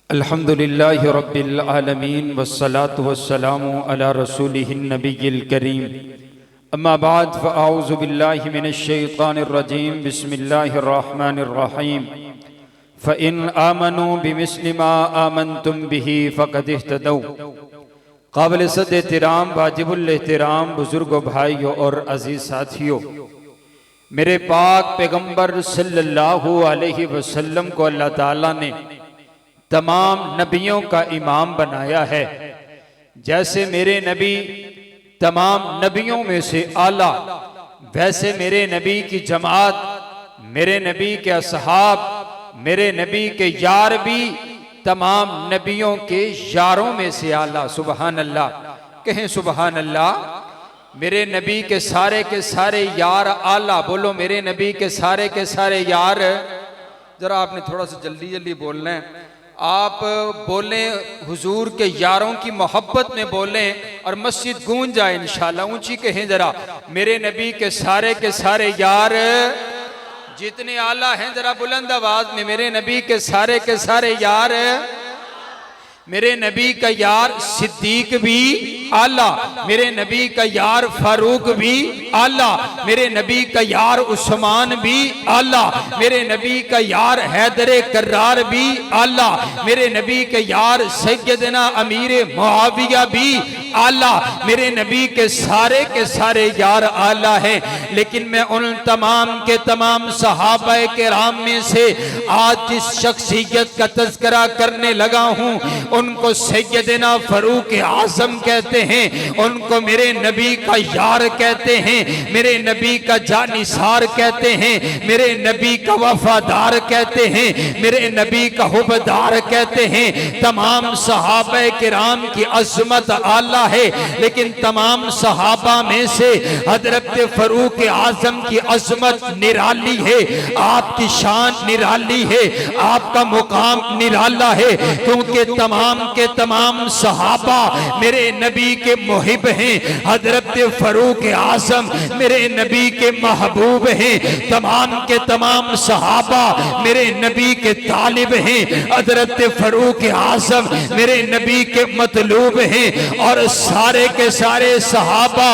अल्हम्दुलिल्लाहि रब्बिल आलमीन वस्सलातु वस्सलामु अला रसूलिहिन नबिय्यिल करीम अम्मा बाद फ़अऊज़ु बिल्लाहि मिनश शैतानिर रजीम बिस्मिल्लाहिर रहमानिर रहीम फ़इन आमनू बिमिस्लि मा आमनतुम बिही फ़क़द इह्तदौ। काबिल सद एहतराम वाजिबुल एहतराम बुजुर्गों, भाइयों और अजीज साथियों, मेरे पाक पैगंबर सल्लल्लाहु अलैहि वसल्लम को अल्लाह ताला ने तमाम नबियों का इमाम बनाया है। जैसे मेरे नबी तमाम नबियों में से आला, वैसे मेरे नबी की जमात, मेरे नबी के असहाब, मेरे नबी के यार भी तमाम नबियों के यारों में से आला। सुबहान अल्लाह, कहें सुबहान अल्लाह। मेरे नबी के सारे यार आला। बोलो मेरे नबी के सारे यार। जरा आपने थोड़ा सा जल्दी जल्दी बोलना है। आप बोलें हुजूर के यारों की मोहब्बत में बोलें और मस्जिद गूंज जाए इंशाल्लाह। ऊंची कहें जरा, मेरे नबी के सारे यार जितने आला हैं, जरा बुलंद आवाज में, मेरे नबी के सारे यार। मेरे नबी का यार सिद्दीक भी आला, मेरे नबी का यार फारूक भी आला, मेरे नबी का यार उस्मान भी आला, मेरे नबी का यार हैदर कर्रार भी आला, मेरे नबी के यार सैयदना अमीर मुआविया भी आला। मेरे नबी के सारे यार आला हैं। लेकिन मैं उन तमाम के तमाम सहाबा किराम में से आज जिस शख्सियत का तज़किरा करने लगा हूँ उनको सैयदना फारूक आज़म कहते हैं, उनको मेरे नबी का यार कहते हैं, मेरे नबी का जानिसार कहते हैं, मेरे नबी का वफादार कहते हैं, मेरे नबी का हुबदार कहते हैं। तमाम सहाबा किराम की अज़मत आला है, लेकिन तमाम सहाबा में से हजरत फारूक आज़म की अज़मत निराली है, आपकी शान निराली है, आपका मुकाम निराला है, क्योंकि तमाम के तमाम सहाबा मेरे नबी के मुहिब हैं। हजरत फारूक आज़म मेरे नबी के महबूब हैं। तमाम के तमाम सहाबा मेरे नबी के तालिब हैं। हजरत फारूक आज़म मेरे नबी के मतलूब हैं। और सारे के सारे सहाबा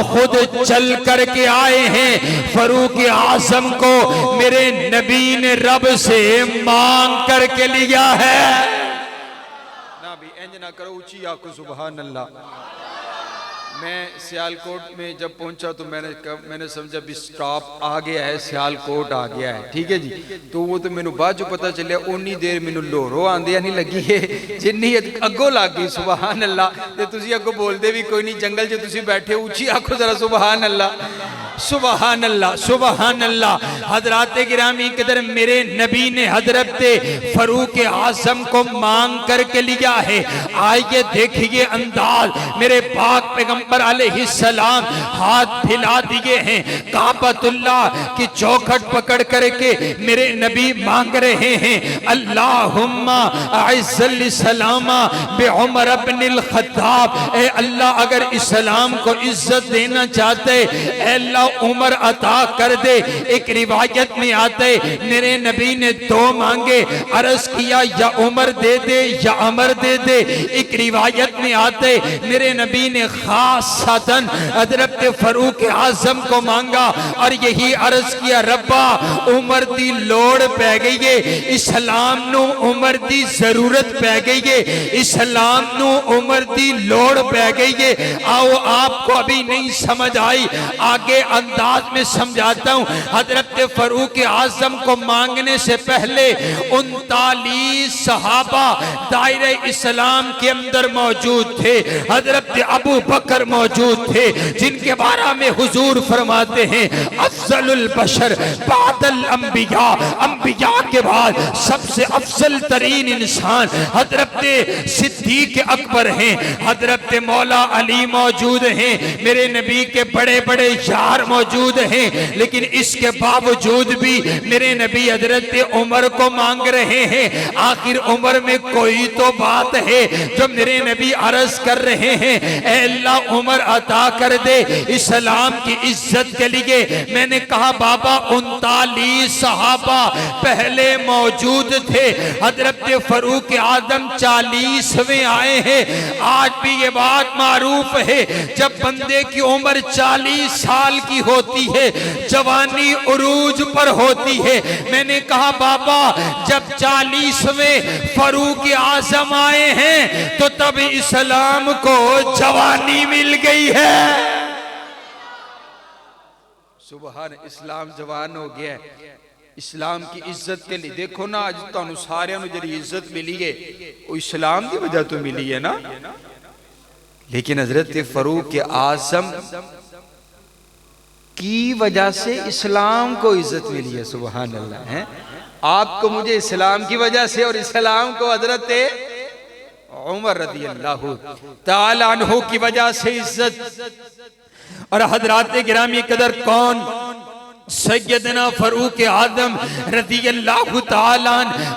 खुद चल करके आए हैं। फारूक आज़म को मेरे नबी ने रब से मांग करके लिया है। ना करो, ऊंची आंखों सुभान अल्लाह। मैं सियालकोट में जब पहुंचा तो मैंने समझा भी स्टॉप आ गया है, सियालकोट आ गया है, ठीक है जी। तो वो तो मैनू बाद जो पता चलिया उन्नी देर मैनू लोरो आंदिया नहीं लगी है जिन्नी अगों लग गई। सुभान अल्लाह। ते तुसी अगों बोलते भी कोई नहीं, जंगल च तुसी बैठे, ऊंची आंखों जरा सुभान अल्लाह, सुभान अल्लाह, सुभान अल्लाह। हजरात गिरामी किधर मेरे नबी ने हजरत फारूक आज़म को मांग करके लिया है। आइए देखिए अंदाज, मेरे पाक पैगंबर अलैहिस्सलाम हाथ फैला दिए हैं, काबतुल्लाह की चौखट पकड़ करके मेरे नबी मांग रहे हैं, अल्लाहुम्मा अइज़्ज़ल इस्लामा बि उमर इब्नुल खत्ताब। ए अल्लाह, अगर इस्लाम को इज्जत देना चाहते, अल्लाह उमर अता कर दे। एक रिवायत में आते मेरे नबी ने दो मांगे, अर्ज किया या उमर दे दे या अमर दे दे। एक रिवायत में आते मेरे नबी ने खासतन हजरत फारूक आज़म को मांगा और यही अर्ज किया, रब्बा उमर दी लोड़ पै गई है, इस्लाम नू उमर दी जरूरत पै गई है, इस्लाम नू उमर दी लोड़ पै गई है। आओ आपको अभी नहीं समझ आई, आगे अंदाज में समझाता हूं। हजरत फारूक आज़म को मांगने से पहले 39 सहाबा दायरे इस्लाम के अंदर मौजूद थे। हजरत अबू बकर मौजूद थे, जिनके बारे में हुजूर फरमाते हैं, अफजलुल बशर बादल अंबिया, अंबिया के बाद सबसे अफजल तरीन इंसान हजरत सिद्दीक अकबर हैं। हजरत मौला अली मौजूद हैं, मेरे नबी के बड़े बड़े यार मौजूद हैं। लेकिन इसके बावजूद भी मेरे नबी हजरत उमर को मांग रहे हैं। आखिर उमर में कोई तो बात है जो मेरे नबी अर्ज कर रहे हैं, ऐ अल्लाह उम्र अता कर दे इस्लाम की इज्जत के लिए। मैंने कहा बाबा 39 सहाबा पहले मौजूद थे, हजरत फरूक आजम 40वें आए हैं। आज भी ये बात मारूफ है, जब बंदे की उम्र 40 साल की होती है, जवानी उरूज पर होती है। मैंने कहा बाबा जब 40वें फरूक आजम आए हैं तो तब इस्लाम को जवानी मिल गई है। सुभान, इस्लाम जवान हो गया। इस्लाम की इज्जत के लिए देखो ना, अज तुहानू सारियां नू जिहड़ी इज्जत मिली है वो इस्लाम की वजह तो मिली है ना। लेकिन हजरत फरूक आजम की वजह से इस्लाम को इज्जत मिली है। सुभान अल्लाह है। आपको मुझे इस्लाम की वजह से और इस्लाम को हजरत उमर रज़ी अल्लाह तआला अन्हु की वजह से इज्जत। और हजरात गिरामी कदर कौन सैयदना फरूक आजम रज़ी अल्लाह तआला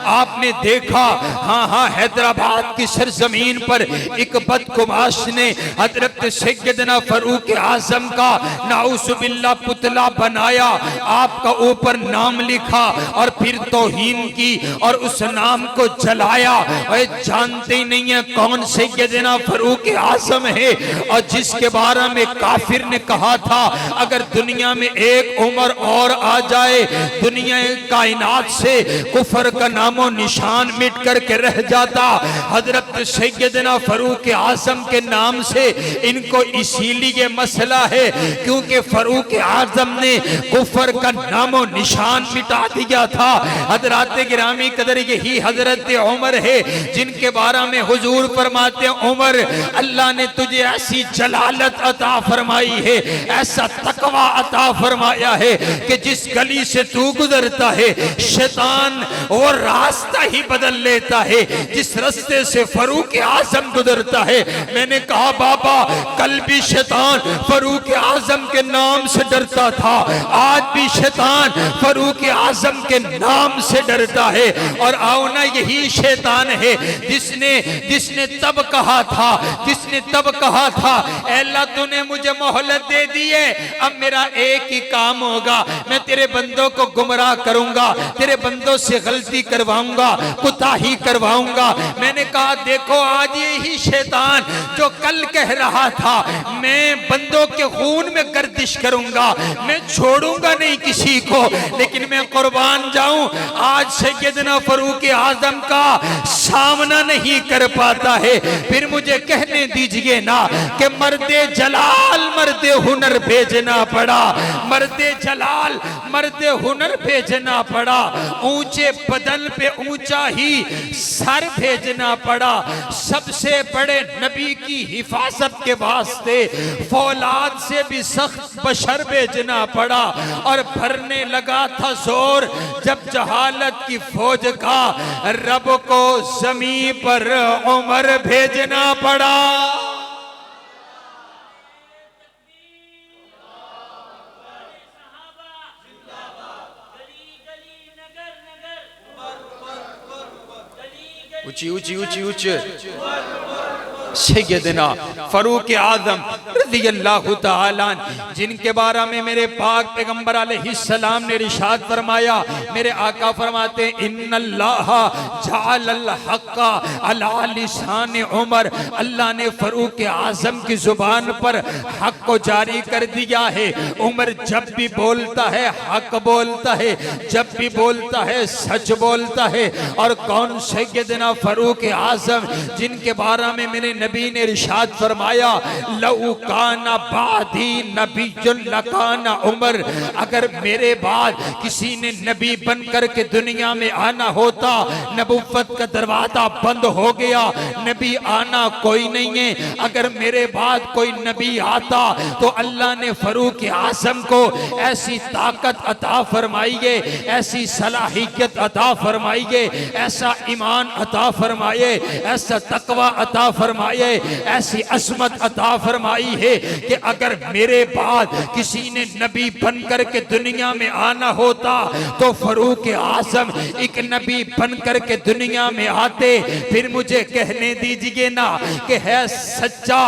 आपने देखा, हाँ हैदराबाद की सरजमीन पर एक बदकुमाश ने हजरत सैयदना फरूक आजम का नाउज़ुबिल्लाह पुतला बनाया, आपका ऊपर नाम लिखा और फिर तौहीन की और उस नाम को जलाया। और जानते ही नहीं है कौन सैयदना फरूक आजम है, और जिसके बारे में काफिर ने कहा था अगर दुनिया में एक उमर और आ जाए दुनिया कायनात से कुफर का नामो निशान मिट करके रह जाता। हजरत सैयदना फरूक आजम के नाम से इनको इसीलिए मसला है क्योंकि फरूक आजम ने कुफर का नामो निशान मिटा दिया था। हजरत गिरामी कदर यही हजरत उमर है जिनके बारे में हुजूर फरमाते उमर अल्लाह ने तुझे ऐसी जलालत अता फरमाई है, ऐसा तकवा अता फरमाया है कि जिस गली से तू गुजरता है शैतान वो रास्ता ही बदल लेता है, जिस रास्ते से फरूक आजम गुजरता है। मैंने कहा बाबा कल भी शैतान फरूक आजम के नाम से डरता था, आज भी शैतान फरूक आजम के नाम से डरता है। और आओ ना यही शैतान है जिसने तब कहा था अल्लाह तूने मुझे मोहलत दे दी है, अब मेरा एक ही काम होगा, मैं तेरे बंदों को गुमराह करूंगा, तेरे बंदों से गलती करवाऊंगा, कुताही करवाऊंगा। मैंने कहा देखो आज यही शैतान जो कल कह रहा था मैं बंदों के खून में गर्दिश करूंगा, मैं छोड़ूंगा नहीं किसी को, लेकिन मैं कुर्बान जाऊं, आज सैयदना फरूक आजम का सामना नहीं कर पाता है। फिर मुझे कहने दीजिए ना कि मर्दे जलाल मर्दे हुनर भेजना पड़ा, मर्दे जलाल मर्दे हुनर भेजना पड़ा, ऊंचे बदन पे ऊंचा ही सर भेजना पड़ा, सबसे बड़े नबी की हिफाजत के वास्ते फौलाद से भी सख्त बशर भेजना पड़ा। और भरने लगा था जोर जब जहालत की फौज का रब को जमीन पर उमर भेजना पड़ा। ऊंची ऊंची ऊंची ऊंची सैयदना फरूक आजम रज़ी अल्लाह तआला जिनके बारे में मेरे पाक पैगंबर अलैहिस्सलाम ने इरशाद फरमाया, मेरे आका फरमाते इन्नल्लाह जअलल हक़्क़ा अला लिसान उमर, अल्लाह ने फरूक आजम की जुबान पर हक को जारी कर दिया है। उमर जब भी बोलता है हक बोलता है, जब भी बोलता है सच बोलता है। और कौन सैयदना फरूक आजम जिनके बारे में मेरे नबी ने इरशाद फरमाया लौ काना बादी नबीयुन लकाना उमर, अगर मेरे बाद किसी ने नबी बनकर के दुनिया में आना होता, नबुव्वत का दरवाजा बंद हो गया, नबी आना कोई नहीं है, अगर मेरे बाद कोई नबी आता तो अल्लाह ने फरूक आजम को ऐसी ताकत अता फरमाइए, ऐसी सलाहियत अता फरमाइए, ऐसा ईमान अता फरमाइए, ऐसा तकवा अता फरमाइए फरमाए, ऐसी अजमत अता फरमाई है कि अगर मेरे बाद किसी ने नबी बनकर के दुनिया में आना होता तो फरूक आजम एक नबी बनकर के दुनिया में आते। फिर मुझे कहने दीजिए ना कि है सच्चा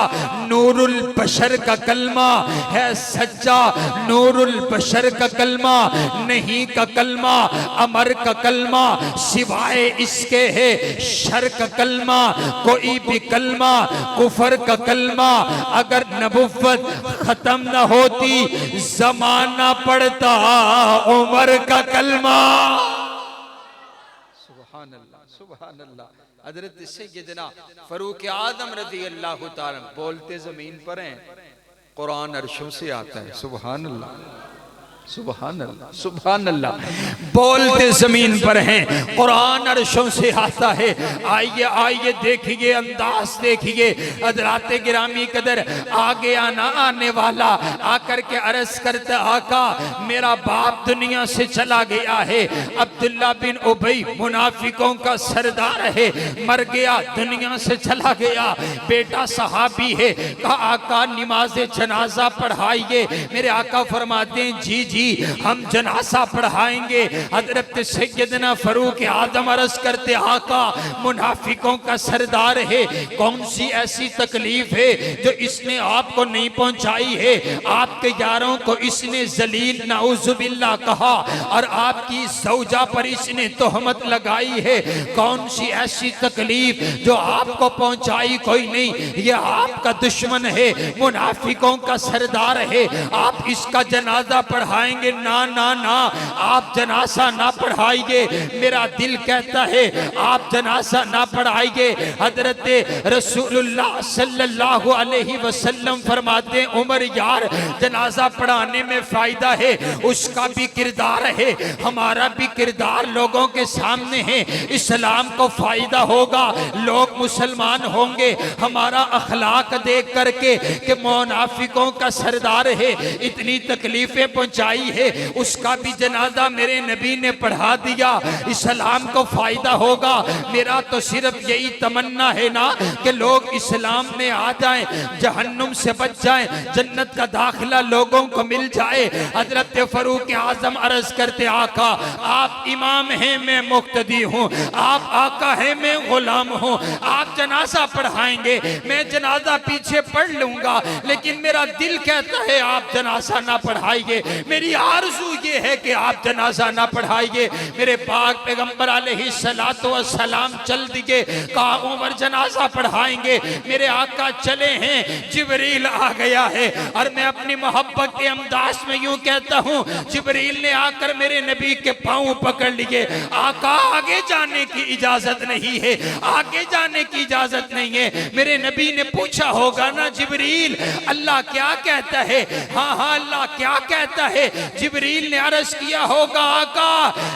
नूरुल बशर का कलमा, है सच्चा नूरुल बशर का कलमा, नहीं का कलमा, अमर का कलमा, सिवाय इसके है शर का कलमा। कोई भी कलमा कुफर का कलमा, अगर नबुव्वत खत्म न होती जमाना पड़ता उमर का कलमा। सुभान अल्लाह, सुभान अल्लाह। हजरत सैयदना फरूक आदम रज़ी अल्लाह ताला बोलते जमीन पर हैं, कुरान अर्शों से आता है। सुभान अल्लाह, सुभान अल्लाह, सुभान अल्लाह। बोलते जमीन पर हैं, कुरान अर्शों से आता है। आइए आइए देखिए, अंदाज देखिए। हज़रात गिरामी कदर आगे आना आने वाला आकर के अर्ज करता, आका मेरा बाप दुनिया से चला गया है, अब्दुल्ला बिन उबई मुनाफिकों का सरदार है, मर गया, दुनिया से चला गया। बेटा सहाबी है, कहा आका नमाज जनाजा पढ़ाइए। मेरे आका फरमाते हैं जी जी हम जनाजा पढ़ाएंगे। हजरत सैयदना फरूक आदम अर्ज करते, आका मुनाफिकों का सरदार है, कौन सी ऐसी तकलीफ है जो इसने आपको नहीं पहुंचाई है? आपके यारों को इसने जलील नाउजुबिल्लाह कहा और आपकी सौजा पर इसने तोहमत लगाई है। कौन सी ऐसी तकलीफ जो आपको पहुंचाई? कोई नहीं, ये आपका दुश्मन है, मुनाफिकों का सरदार है, आप इसका जनाजा पढ़ाएंगे? ना ना ना, आप जनाजा ना पढ़ाइए। मेरा दिल कहता है आप जनाजा ना पढ़ाइए। हजरत रसूलुल्लाह सल्लल्लाहु अलैहि वसल्लम फरमाते, उमर यार जनाजा पढ़ाने में फायदा है, उसका भी किरदार है, हमारा भी किरदार लोगों के सामने है। इस्लाम को फायदा होगा, लोग मुसलमान होंगे हमारा अखलाक देख करके कि मुनाफिकों का सरदार है, इतनी तकलीफें पहुंचाई है, उसका भी जनाजा मेरे नबी ने पढ़ा दिया, इस्लाम को फायदा होगा। मेरा तो सिर्फ यही तमन्ना है ना कि लोग इस्लाम में आ जाएं, जहन्नुम से बच जाएं, जन्नत का दाखिला लोगों को मिल जाए। हजरत फरूक आजम अर्ज करते, आका आप इमाम हैं, मैं मुक्तदी हूँ, आप आका हैं, मैं गुलाम हूँ, आप जनाजा पढ़ाएंगे, मैं जनाजा पीछे पढ़ लूंगा, लेकिन मेरा दिल कहता है आप जनाजा ना पढ़ाइए। मेरी आरज़ू ये है कि आप जनाजा ना पढ़ाइए। मेरे पाक पैगंबर अलैहिस्सलातु वस्सलाम चल दिए, कहा उमर जनाजा पढ़ाएंगे। मेरे आका चले हैं, जिब्रील आ गया है और मैं अपनी मोहब्बत के अंदाज में यूं कहता हूं, जिब्रील ने आकर मेरे नबी के पांव पकड़ लिए। आका आगे जाने की इजाजत नहीं है, आगे जाने की इजाजत नहीं है। मेरे नबी ने पूछा होगा ना, जिब्रील अल्लाह क्या कहता है? हाँ हाँ अल्लाह क्या कहता है? जिब्रील ने अर्ज किया होगा, आका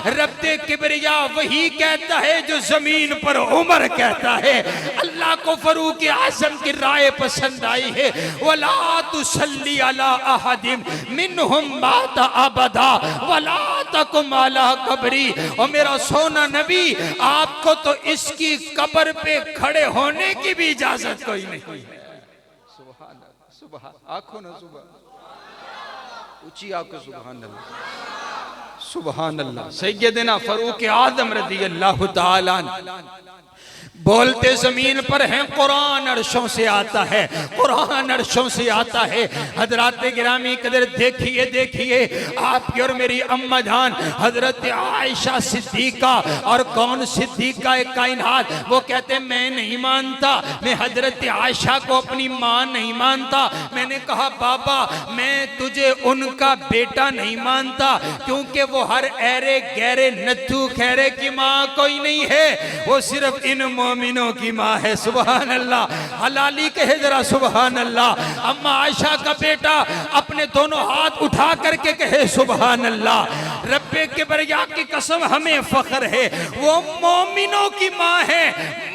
रब्बे किबरिया वही कहता है जो जमीन पर उमर कहता है। अल्लाह को फरूक आजम की राय पसंद आई है। वला तुसल्ली अला अहदिम मिनहुम मात अबदा वला तकुम अला कब्री। और मेरा सोना नबी, आपको तो इसकी कब्र पे खड़े होने की भी इजाजत कोई नहीं है। सुभान अल्लाह, सुभान आंखों न सुभान ऊंची आंखों, सुभान अल्लाह, सुभान अल्लाह। सैयदना फरूक आदम रज़ी अल्लाह ताला बोलते जमीन पर हैं, कुरान अर्शों से आता है, कुरान अर्शों से आता है। हजरत गिरामी कदर देखिए देखिए, आपकी और मेरी अम्मा जान हजरत आयशा सिद्दीका, और कौन सिद्दीका कायनात, वो कहते मैं नहीं मानता, मैं हजरत आयशा को अपनी माँ नहीं मानता। मैंने कहा बाबा मैं तुझे उनका बेटा नहीं मानता, क्योंकि वो हर ऐरे गहरे नत्थू खैरे की माँ कोई नहीं है, वो सिर्फ इन मोमिनों की माँ है। सुभान अल्लाह, हलाली कहे जरा सुभान अल्लाह। अम्मा आयशा का बेटा अपने दोनों हाथ उठा करके कहे सुभान अल्लाह। रब्बे किबरिया की कसम हमें फख्र है, वो मोमिनों की माँ है,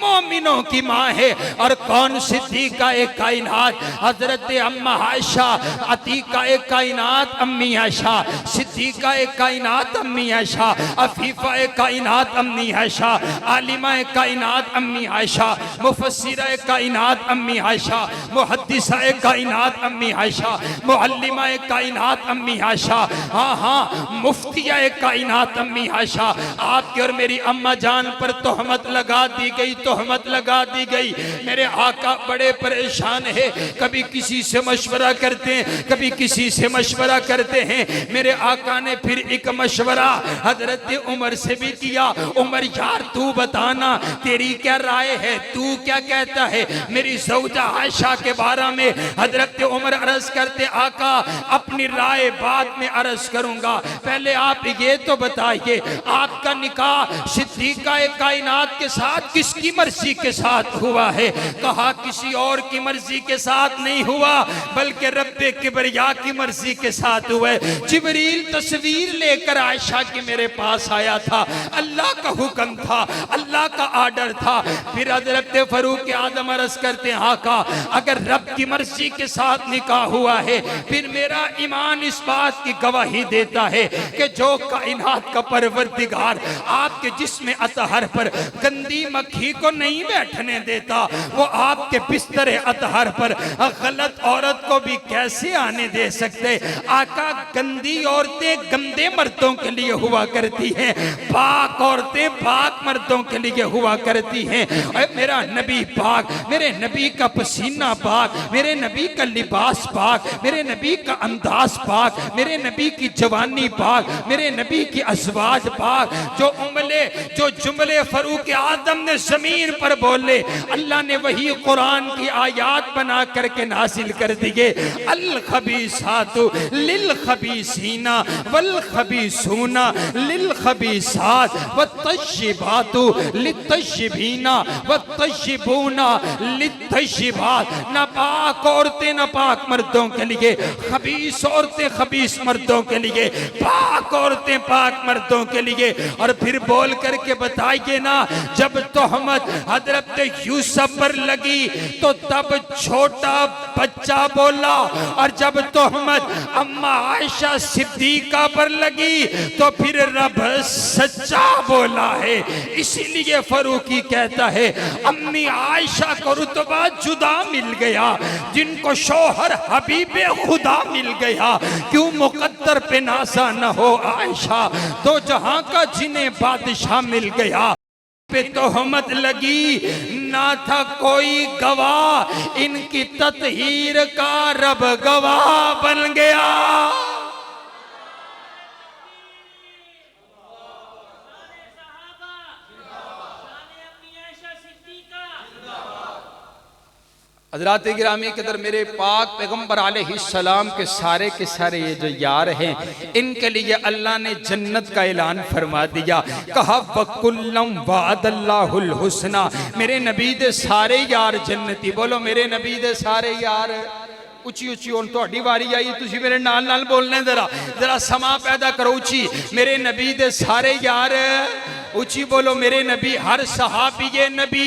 मोमिनों की माँ है। और कौन? सिद्दीका एक कायनात हजरत अम्मा आयशा, अतीका एक कायनात अम्मी आयशा, सिद्दीका एक कायनात अम्मी आयशा, अफीफा एक कायनात अम्मी आयशा, आलिमा एक कायनात अम्मी आयशा, मुफस्सिरा एक कायनात अम्मी आयशा, मुहद्दिसा एक कायनात अम्मी आयशा, मुअल्लिमा एक कायनात अम्मी आयशा, हाँ हाँ मुफ्तिया एक कायनात अम्मी आयशा। आपके और मेरी अम्मा जान पर तोहमत लगा दी गई, तोहमत लगा दी गई। मेरे आका बड़े परेशान है, कभी किसी से मशवरा करते हैं, कभी किसी से मशवरा करते हैं। मेरे आका ने फिर एक मशवरा हजरत उमर से भी किया। उमर यार तू बताना तेरी क्या राय है, तू क्या कहता है मेरी ज़ौजा आयशा के बारे में। हजरत उमर अर्ज करते आका अपनी राय बाद में अर्ज करूंगा, पहले आप ये तो बताइए आपका निकाह सिद्दीका कायनात के साथ किसकी मर्जी के साथ हुआ है? कहा किसी और की मर्जी के साथ नहीं हुआ बल्कि रब्बे किबरिया की मर्जी के साथ हुआ है। जिब्रील तस्वीर लेकर आयशा के मेरे पास आया था, अल्लाह का हुक्म था, अल्लाह का आर्डर था। फिर हजरत फरूक आजम अर्ज करते हैं आका अगर रब की मर्जी के साथ निकाह हुआ है फिर मेरा ईमान इस बात की गवाही देता है कि जो कायनात का परवरदिगार आपके जिस्म अतहर पर गंदी मक्खी को नहीं बैठने देता, वो आपके बिस्तर अतहर पर गलत औरत को भी कैसे आने दे सकते? आका गंदी औरतें गंदे मर्दों के लिए हुआ करती हैं, पाक औरतें पाक मर्दों के लिए हुआ करती हैं। और मेरा नबी पाक, मेरे नबी का पसीना पाक, मेरे नबी का लिबास पाक, मेरे नबी का अंदाज पाक, मेरे नबी की जवानी पाक, मेरे नबी की अज़वाज पाक। जो जुमले फरूक आदम ने जमीन पर बोले अल्लाह ने वही कुरान की आयात बना करके नासिल कर दिए। अल खबीसातु लिल खबीसीना वल खबीसूना लिल खबीसात व तय्यिबातु लित तय्यिबीना व तय्यिबूना लित तय्यिबात। नापाक औरतें नापाक मर्दों के लिए, खबीस औरतें खबीस मर्दों के लिए, पाक औरतें पाक मर्दों के लिए। और फिर बोल करके बताइए ना जब तोहमत हजरत यूसुफ पर लगी तो तब छोटा बच्चा बोला, और जब तोहमत अम्मा आयशा सिद्दीका पर लगी तो फिर रब सच्चा बोला है। इसीलिए फरूकी कहता है अम्मी आयशा को रुतबा जुदा मिल गया जिनको शोहर हबीबे खुदा मिल गया। क्यों मुकद्दर पे नासा न हो आयशा, तो जहां का जिन्हें बादशाह मिल गया। पे तोहमत लगी ना था कोई गवाह, इनकी तत्हीर का रब गवाह बन गया। हज़रात गिरामी कदर मेरे पाक पैगम्बर अलैहिस्सलाम के सारे ये जो यार हैं इनके लिए अल्लाह ने जन्नत का ऐलान फरमा दिया। कहा वकुल्लम वादल्लाहुल हुस्ना, मेरे नबी दे सारे यार जन्नती। बोलो मेरे नबी दे सारे यार। उची उची हुण तुहाडी वारी आई, तुसी मेरे नाल नाल बोलने जरा समा पैदा करो। उची मेरे नबी दे सारे यार, उची बोलो मेरे नबी। हर सहाबी ये नबी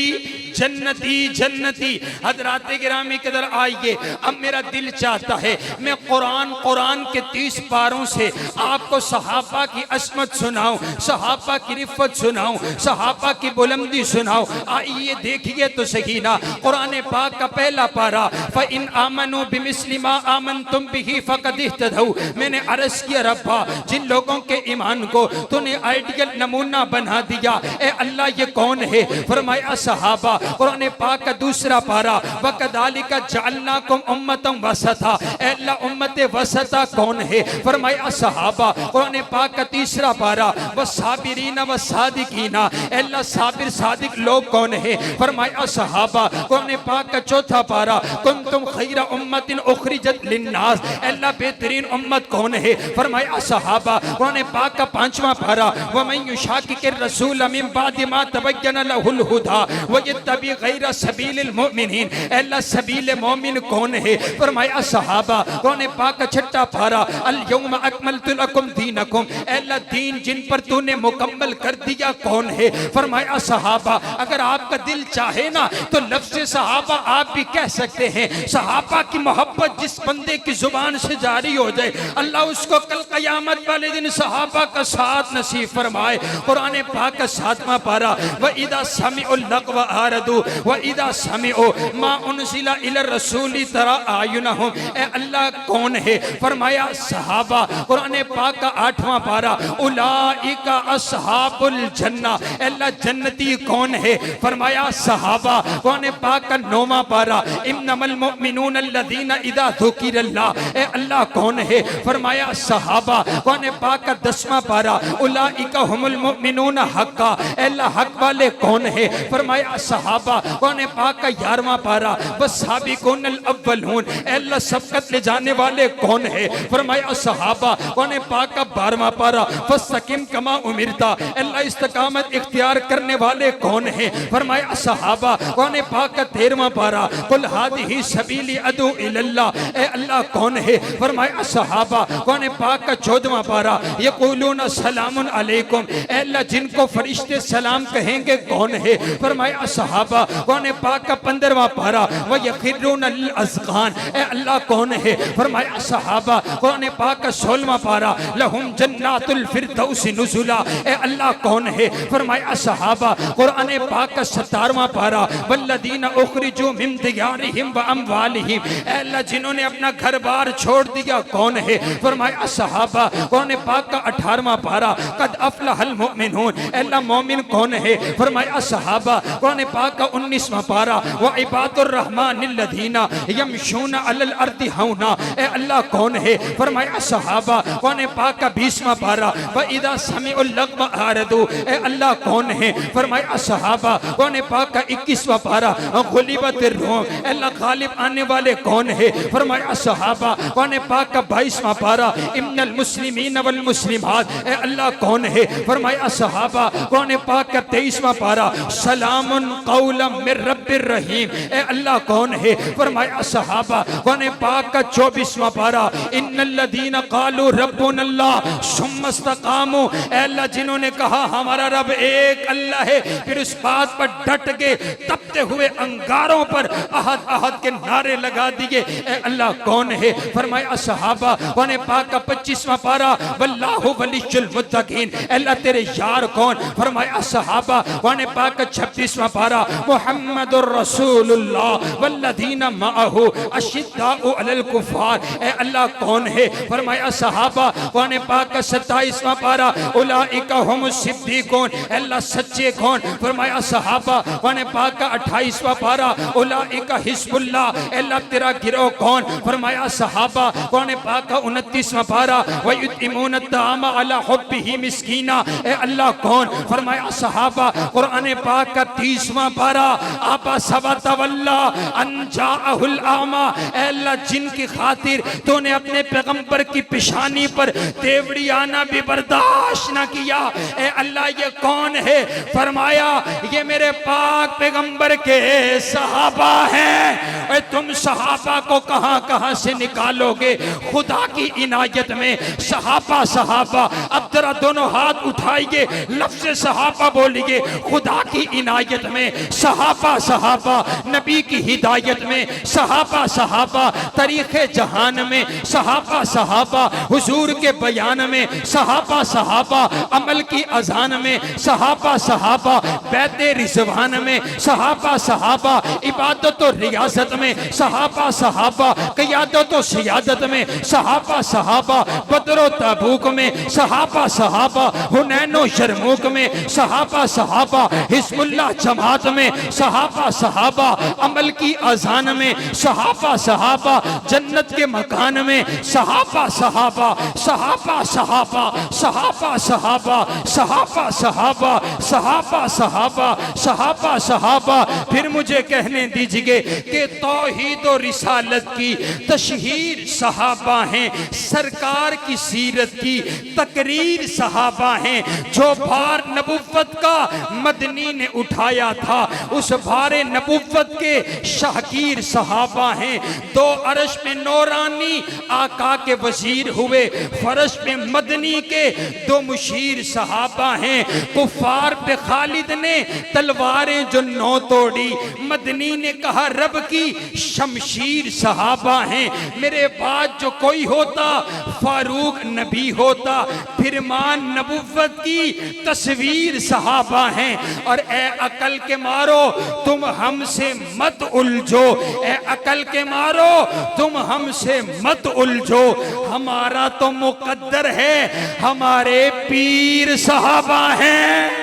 जन्नती जन्नती। हजरात गिरामी कदर आइए, अब मेरा दिल चाहता है मैं कुरान के 30 पारों से आपको सहाबा की अस्मत सुनाऊं, सहाबा की रिफ़त सुनाऊं, सहाबा की बुलंदी सुनाऊं। आइए देखिए तो सही ना कुरान पाक का पहला पारा, फ़इन आमनू बिमिस्लि मा आमनतुम बिही फ़क़द इह्तदौ। मैंने अर्ज़ किया रब्बा जिन लोगों के ईमान को तूने आइडियल नमूना बना दिया, ए अल्लाह ये कौन है? फरमाया सहाबा। कुरान पाक का दूसरा पारा, वकदालिका जअलनाकुम उम्मतन वसता, अल्लाह उम्मत वसता कौन है? फरमाया सहाबा। कुरान पाक का तीसरा पारा, वसाबिरीना वसादिकीना, अल्लाह साबिर सादिक लोग कौन है? फरमाया सहाबा। कुरान पाक का चौथा पारा, कुंतुम खैरा उम्मतिन उखरिजत लिन्नास, अल्लाह बेहतरीन उम्मत कौन है? फरमाया सहाबा। कुरान पाक का पांचवा पारा, वमन युशाकिकिर रसूल मिन बादि मा तबय्यन लहुल हुदा वयत्तबि वत्तबी गैर सबीलिल मुमिनीन, अल्लाह सबील मोमिन कौन है? फरमाया सहाबा। कौन पाक छठा पारा, अल यौम अकमलतु लकुम दीनकुम, अल्लाह दीन जिन पर तूने मुकम्मल कर दिया कौन है? फरमाया सहाबा। अगर आपका दिल चाहे ना तो लफ्ज़ सहाबा आप भी कह सकते हैं। सहाबा की मोहब्बत जिस बंदे की जुबान से जारी हो जाए, अल्लाह उसको कल क़यामत वाले दिन सहाबा का साथ नसीब फरमाए। कुरान पाक का 7वां पारा, व इदा समिउल लग़व आरदू व इदा समिउ मा उनज़िला इला रसूली तरा आयुनहुम, ए अल्लाह कौन है? फरमाया सहाबा। कुरान पाक का 8वां पारा, उलाइका अस्हाबुल जन्ना, अल्लाह जन्नती कौन है? फरमाया सहाबा। कुरान पाक का 9वां पारा, इन्नमल मुमिनून अल्लज़ीना इज़ा ज़ुकिरल्लाह, ए अल्लाह कौन है? फरमाया सहाबा। कुरान पाक का 10वां पारा, उलाइका हुमुल मुमिनून हक्का, अल्लाह हक वाले कौन है? फरमाया सहाबा। कुरान पाक का 11वां पारा, वस्साबिकूनल अव्वलून, अल्लाह सबकत ले जाने वाले कौन है? फरमाया सहाबा। कुरान पाक का 12वां पारा, फस्तकिम कमा उमिरता, अल्लाह इस्तिकामत इख्तियार करने वाले कौन है? फरमाया सहाबा। कुरान पाक का 13वां पारा, कुल हादिही सबीली अदू इलल्लाह, ए अल्लाह कौन है? फरमाया सहाबा। कुरान पाक का 14वां पारा, यक़ूलून सलामुन अलैकुम, ए अल्लाह जिनको फरिश्ते सलाम कहेंगे कौन है? फरमाया सहाबा। कुरान पाक का 15वां पारा, व यखिरून लिल अज़कान, ए अल्लाह कौन है? फरमाया सहाबा। कुरान पाक का 16वां पारा, लहुम जन्नातुल फिरदौस नुज़ुला, ए अल्लाह कौन है? फरमाया सहाबा। कुरान पाक का 17वां पारा, वल्लदीना उखरिजू मिन दियारिहिम व अमवालिहिम, ए अल्लाह जिन्होंने अपना घर बार छोड़ दिया कौन है? फरमाया सहाबा। कुरान पाक का 18वां पारा, कद अफलहल मुमिनून, ए अल्लाह मोमिन कौन है? फरमाया सहाबा। कुरान पाक का 19वां पारा, व इबादुर रहमानिल लदीना यमशूना अलल अर्दि हौना, ए अल्लाह कौन है? फरमाया सहाबा। कुरान पाक का 20वां पारा, व इदा समिउल लग़व आरदू, ए अल्लाह कौन है? फरमाया सहाबा। कुरान पाक का 21वां पारा, गुलिबतिर रूम, अल्लाह गालिब आने वाले कौन है? फरमाया सहाबा। कुरान पाक का 22वां पारा, इन्नल मुस्लिमीन वल मुस्लिमात, ए अल्लाह कौन है? फरमाया सहाबा। कुरान पाक का 23वां पारा, सलामुन कौलम मिर रब्बिर रहीम, ए अल्लाह कौन है? फरमाया सहाबा। कुरान पाक का 24वां पारा, इन्नल लदीना क़ालू रब्बुनल्लाह सुम्मा इस्तक़ामू, ए अल्लाह जिन्होंने कहा हमारा रब एक अल्लाह है, फिर उस बात पर डट के तपते हुए अंगारों पर अहद अहद के नारे लगा दिए, ए अल्लाह कौन है? फरमाया सहाबा। कुरान पाक का 25वां पारा, वल्लाहु वलियुल मुत्तकीन, अल्लाह तेरे यार कौन? फरमाया सहाबा। कुरान पाक का 26वां पारा, मुहम्मदुर रसूलुल्लाह वल्लदीना मअहू अशिद्दाउ अलल कुफ़ार, ए अल्लाह कौन है? फरमाया सहाबा। कुरान पाक का 27वां पारा, उलाइका हुमुस सिद्दीक़ून, अल्लाह सच्चे कौन? फरमाया सहाबा। कुरान पाक का 28वां पारा, उलाइका हिज़्बुल्लाह, अल्लाह तेरा गिरोह कौन? फरमाया सहाबा। कुरान पाक का 29वां पारा, व युतिमून अत्तामा अला हुब्बिही मिस्कीना, ए अल्लाह कौन? फरमाया सहाबा। कुरान पाक का 30वां पारा, आबा सबा तवल्ला अन जाअहुल आमा, ए अल्लाह जिनकी खातिर तूने अपने पैगंबर की पेशानी पर देवड़ी आना भी बर्दाश्त न किया, ए अल्लाह ये कौन है? फरमाया ये मेरे पाक पैगंबर के सहाबा हैं। और तुम सहाबा को कहां कहां से निकालोगे? खुदा की इनायत में सहाबा सहाबा, अब जरा दोनों हाथ उठाइए, लफ्ज़ सहाबा बोलिए। खुदा की इनायत में सहाबा सहाबा, नबी की हिदायत में सहाबा सहाबा, तरीक़े जहान में सहाबा सहाबा, हुजूर के बयान में सहाबा सहाबा, अमल की अजान में सहाबा सहाबा, बैते रिज़वान में सहाबा सहाबा, इबादत और रियासत में सहाबा सहाबा, क़ियादत और सियादत में सहाबा सहाबा, बदर और तबूक में सहाबा सहाबा, हुनैन और यरमूक में सहाबा सहाबा, हिज़्बुल्लाह जमात में सहाबा सहाबा, अमल की अजान में सहाबा सहाबा, जन्नत के मकान में सहाबा सहाबा, सहाबा सहाबा सहाबा सहाबा सहाबा सहाबा सहाबा सहाबा सहाबा सहाबा सहाबा। फिर मुझे कहने दीजिए कि तौहीद और रिसालत की तशहीर सहाबा हैं, सरकार की सीरत की तकरीर सहाबा हैं। जो भार नबुव्वत का मदनी ने उठाया था उस भारे नबुव्वत के शाहकीर सहाबा हैं। दो अरश में नौरानी आका के वजीर हुए, फरश में मदनी के दो मुशीर सहाबा हैं। कुफार पे खालिद ने तलवारें जो नौ तोड़ी, मदनी ने कहा रब की शमशीर सहाबा हैं। मेरे बाद जो कोई होता फारूक नबी होता, फिरमान नबुव्वत की तस्वीर सहाबा हैं। और ए अकल के मारो तुम हमसे मत उलझो, ए अकल के मारो तुम हमसे मत उलझो। हमारा तो मुकद्दर है, हमारे पीर सहाबा हैं।